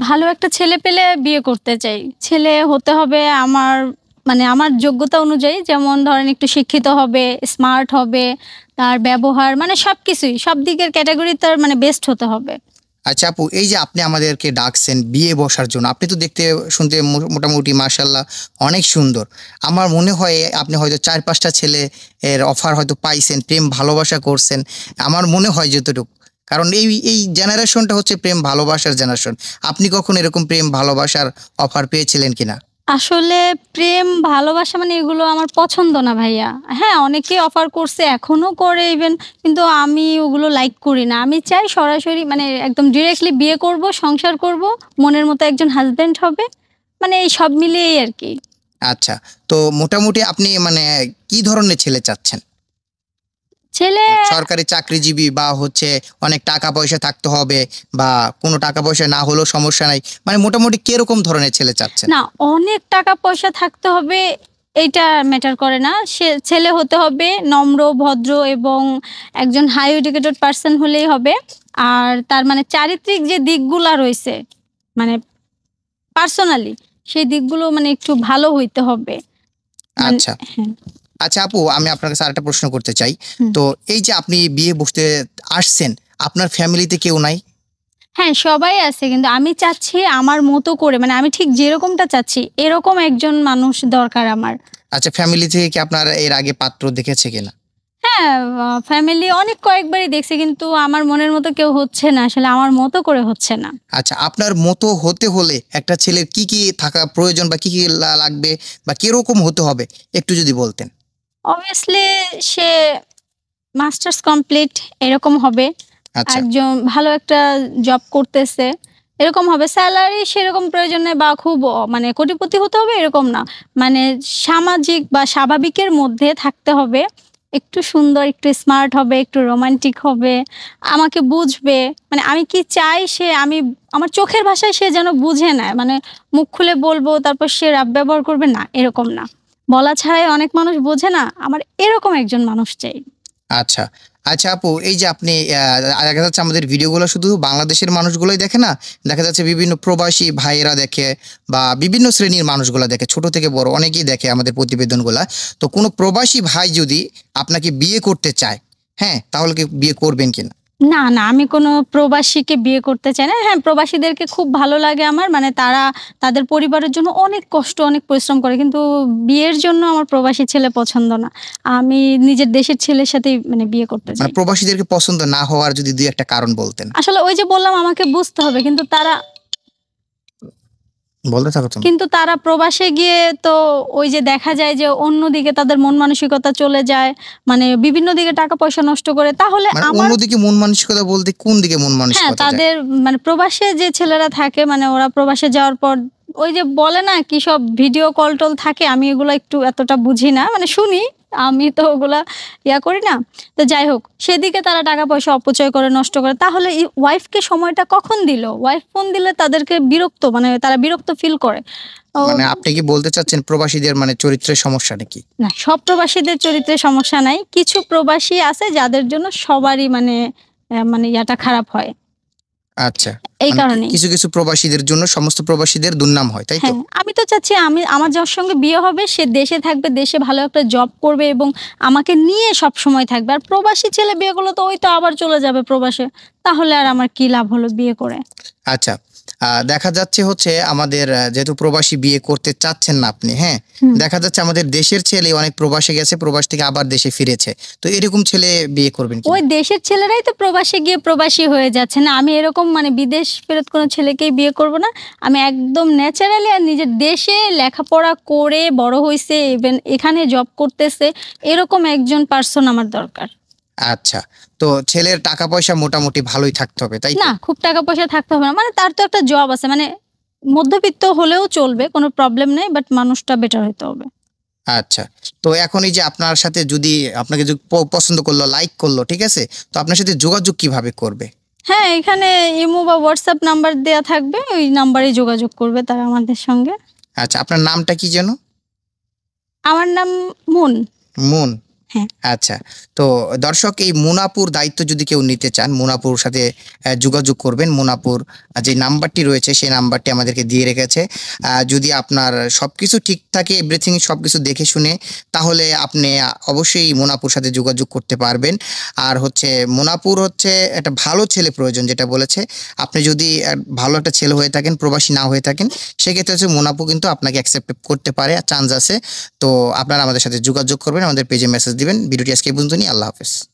ভালো একটা ছেলে পেলে বিয়ে করতে চাই। ছেলে হতে হবে আমার মানে আমার যোগ্যতা অনুযায়ী যেমন ধরেন একটু শিক্ষিত হবে, স্মার্ট হবে, তার ব্যবহার মানে সবকিছুই সব দিকের ক্যাটেগরি তার মানে বেস্ট হতে হবে। আচ্ছা আপু, এই যে আপনি আমাদেরকে ডাকছেন বিয়ে বসার জন্য, আপনি তো দেখতে শুনতে মোটামুটি মাশাআল্লাহ অনেক সুন্দর। আমার মনে হয় আপনি হয়তো ৪-৫টা ছেলে এর অফার হয়তো পাইছেন, প্রেম ভালোবাসা করছেন। আমার মনে হয় যতটুকু, কারণ এই জেনারেশনটা হচ্ছে প্রেম ভালোবাসার জেনারেশন। আপনি কখনো এরকম প্রেম ভালোবাসার অফার পেয়েছিলেন কিনা? আসলে প্রেম ভালোবাসা মানে এগুলো আমার পছন্দ না ভাইয়া। হ্যাঁ, অনেকেই অফার করছে, এখনো করে ইভেন, কিন্তু আমি ওগুলো লাইক করি না। আমি চাই সরাসরি মানে একদম ডিরেক্টলি বিয়ে করব, সংসার করব, মনের মতো একজন হাসব্যান্ড হবে। মানে এই সব মিলিয়েই আরকি। আচ্ছা, তো মোটামুটি আপনি মানে কি ধরনের ছেলে চাচ্ছেন? ছেলে সরকারি চাকরিজীবী, বা হচ্ছে অনেক টাকা পয়সা থাকতে হবে, বা কোনো টাকা পয়সা না হলেও সমস্যা নাই, মানে মোটামুটি কিরকম ধরনের ছেলে চাচ্ছেন? না, অনেক টাকা পয়সা থাকতে হবে এইটা ম্যাটার করে না। সে ছেলে হতে হবে নম্র, ভদ্র এবং একজন হাই এডুকেটেড পারসন হলেই হবে। আর তার মানে চারিত্রিক যে দিকগুলা রইছে, মানে পার্সোনালি সেই দিকগুলো মানে একটু ভালো হইতে হবে। আচ্ছা। হ্যাঁ। আচ্ছা আপু, আমি আপনার কাছে আরেকটা প্রশ্ন করতে চাই। হুম। তো এই যে আপনি বিয়ে বসতে আসছেন, আপনার ফ্যামিলিতে কেউ নাই? হ্যাঁ, সবাই আছে, কিন্তু আমি চাচ্ছি আমার মতো করে মানে আমি ঠিক যেরকমটা চাচ্ছি এরকম একজন মানুষ দরকার আমার। আচ্ছা, ফ্যামিলি থেকে কি আপনার এর আগে পাত্র দেখেছে কিনা? হ্যাঁ, ফ্যামিলি অনেক কয়েকবারই দেখছি, কিন্তু আমার মনের মতো কেউ হচ্ছে না। আসলে আমার মতো করে হচ্ছে না। আচ্ছা, আপনার মতো হতে হলে একটা ছেলের কি থাকা প্রয়োজন, বা কি লাগবে, বা কিরকম হতে হবে একটু যদি বলতেন? অবভিয়াসলি সে মাস্টার্স কমপ্লিট এরকম হবে। আচ্ছা। একজন ভালো একটা জব করতেছে এরকম হবে। সেলারি সেরকম প্রয়োজন নেই বা খুব মানে কোটিপতি হতে হবে এরকম না। মানে সামাজিক বা স্বাভাবিকের মধ্যে থাকতে হবে। একটু সুন্দর, একটু স্মার্ট হবে, একটু রোমান্টিক হবে। আমাকে বুঝবে। মানে আমি কি চাই সে আমি আমার চোখের ভাষায় সে যেন বুঝে নেয়। মানে মুখ খুলে বলবো তারপর সে রাব ব্যবহার করবে না, এরকম না। বলা ছাড়াই অনেক মানুষ বোঝে না? আমার এরকম একজন মানুষ চাই। আচ্ছা। আচ্ছা আপু, এই যে আপনি দেখা যাচ্ছে আমাদের ভিডিওগুলো শুধু বাংলাদেশের মানুষগুলোই দেখে না, দেখা যাচ্ছে বিভিন্ন প্রবাসী ভাইয়েরা দেখে, বা বিভিন্ন শ্রেণীর মানুষগুলা দেখে, ছোট থেকে বড় অনেকেই দেখে আমাদের প্রতিবেদনগুলা। তো কোনো প্রবাসী ভাই যদি আপনাকে বিয়ে করতে চায়, হ্যাঁ, তাহলে কি বিয়ে করবেন কিনা? না, না, আমি কোনো প্রবাসীকে বিয়ে করতে চাই না। হ্যাঁ, প্রবাসীদেরকে খুব ভালো লাগে আমার। মানে তারা তাদের পরিবারের জন্য অনেক কষ্ট, অনেক পরিশ্রম করে। কিন্তু বিয়ের জন্য আমার প্রবাসী ছেলে পছন্দ না। আমি নিজের দেশের ছেলের সাথেই মানে বিয়ে করতে মানে চাই। প্রবাসীদেরকে পছন্দ না হওয়ার যদি ২-১ টা কারণ বলতেন। আসলে ওই যে বললাম আমাকে বুঝতে হবে। বলতে থাকো তুমি। কিন্তু তারা প্রবাসে গিয়ে তো ওই যে দেখা যায় যে অন্যদিকে তাদের মন মানসিকতা চলে যায়। মানে বিভিন্ন দিকে টাকা পয়সা নষ্ট করে। তাহলে মানে আমার অন্যদিকে মন মানসিকতা বলতে কোন দিকে মন হ্যাঁ, মানসিকতা যায়? তাদের মানে প্রবাসে যে ছেলেরা থাকে মানে ওরা প্রবাসে যাওয়ার পর ওই যে বলে না কি সব ভিডিও কল-টল থাকে, আমি এগুলো একটু এতটা বুঝি না। মানে শুনি, আমি তো ওগুলা করি না। তো যাই হোক, সেদিকে তারা টাকা পয়সা অপচয় করে, নষ্ট করে। তাহলে ওয়াইফকে সময়টা কখন দিল? ওয়াইফ ফোন দিলে তাদেরকে বিরক্ত মানে তারা বিরক্ত ফিল করে। ও মানে আপনি কি বলতে চাচ্ছেন প্রবাসীদের মানে চরিত্রের সমস্যা নাকি? না, সব প্রবাসীদের চরিত্রে সমস্যা নাই। কিছু প্রবাসী আছে যাদের জন্য সবারই মানে মানে ইয়াটা খারাপ হয়। আচ্ছা। এই মানে কারণেই। কিছু প্রবাসীদের জন্য সমস্ত প্রবাসীদের দুর্নাম হয়, তাই তো? হ্যাঁ, আমি তো চাচ্ছি আমার যার সঙ্গে বিয়ে হবে সে দেশে থাকবে, দেশে ভালো একটা জব করবে এবং আমাকে নিয়ে সবসময় থাকবে। আর প্রবাসী ছেলে বিয়ে করলে তো ওই তো আবার চলে যাবে প্রবাসে। তাহলে আর আমার কি লাভ হলো বিয়ে করে? আচ্ছা। দেখা যাচ্ছে হচ্ছে আমাদের যেহেতু প্রবাসী বিয়ে করতে চাচ্ছেন না আপনি, হ্যাঁ? হুম। দেখা যাচ্ছে আমাদের দেশের ছেলে অনেক প্রবাসে গেছে, প্রবাস থেকে আবার দেশে ফিরেছে। তো এরকম ছেলে বিয়ে করবেন কিনা? ওই দেশের ছেলেরাই তো প্রবাসে গিয়ে প্রবাসী হয়ে যাচ্ছে না? আমি এরকম মানে বিদেশ ফেরত কোনো ছেলেকেই বিয়ে করব না। আমি একদম ন্যাচারালি আর নিজের দেশে লেখাপড়া করে বড় হইছে, ইভেন এখানে জব করতেছে, এরকম একজন পারসন আমার দরকার। আচ্ছা। তো ছেলের টাকা পয়সা মোটামুটি ভালোই থাকতে হবে, তাই তো? না, খুব টাকা পয়সা থাকতে হবে না। মানে তার তো একটা জব আছে। মানে মধ্যবিত্ত হলেও চলবে, কোনো প্রবলেম নেই। বাট মানুষটা বেটার হইতে হবে। আচ্ছা। তো এখন এই যে আপনার সাথে যদি আপনাকে যদি পছন্দ করলো, লাইক করলো, ঠিক আছে? তো আপনার সাথে যোগাযোগ কিভাবে করবে? হ্যাঁ, এখানে ইমো বা WhatsApp নাম্বার দেয়া থাকবে। ওই নাম্বারেই যোগাযোগ করবে তারা আমাদের সঙ্গে। আচ্ছা, আপনার নামটা কি যেন? আমার নাম মুন। মুন। হ্যাঁ। আচ্ছা, তো দর্শক এই মুনাপুর দায়িত্ব যদি কেউ নিতে চান, মুনাপুর সাথে যোগাযোগ করবেন। মুনাপুর যে নাম্বারটি রয়েছে সেই নাম্বারটি আমাদেরকে দিয়ে রেখেছে। যদি আপনার সবকিছু ঠিক থাকে, এভরিথিং সবকিছু দেখে শুনে, তাহলে আপনি অবশ্যই মুনাপুর সাথে যোগাযোগ করতে পারবেন। আর হচ্ছে মুনাপুর হচ্ছে একটা ভালো ছেলে প্রয়োজন, যেটা বলেছে। আপনি যদি ভালো একটা ছেলে হয়ে থাকেন, প্রবাসী না হয়ে থাকেন, সেক্ষেত্রে হচ্ছে মুনাপু কিন্তু আপনাকে অ্যাকসেপ্ট করতে পারে, চান্স আছে। তো আপনারা আমাদের সাথে যোগাযোগ করবেন, আমাদের পেজে মেসেজ দিবেন। ভিডিওটি আজকে এই পর্যন্তই। আল্লাহ হাফেজ।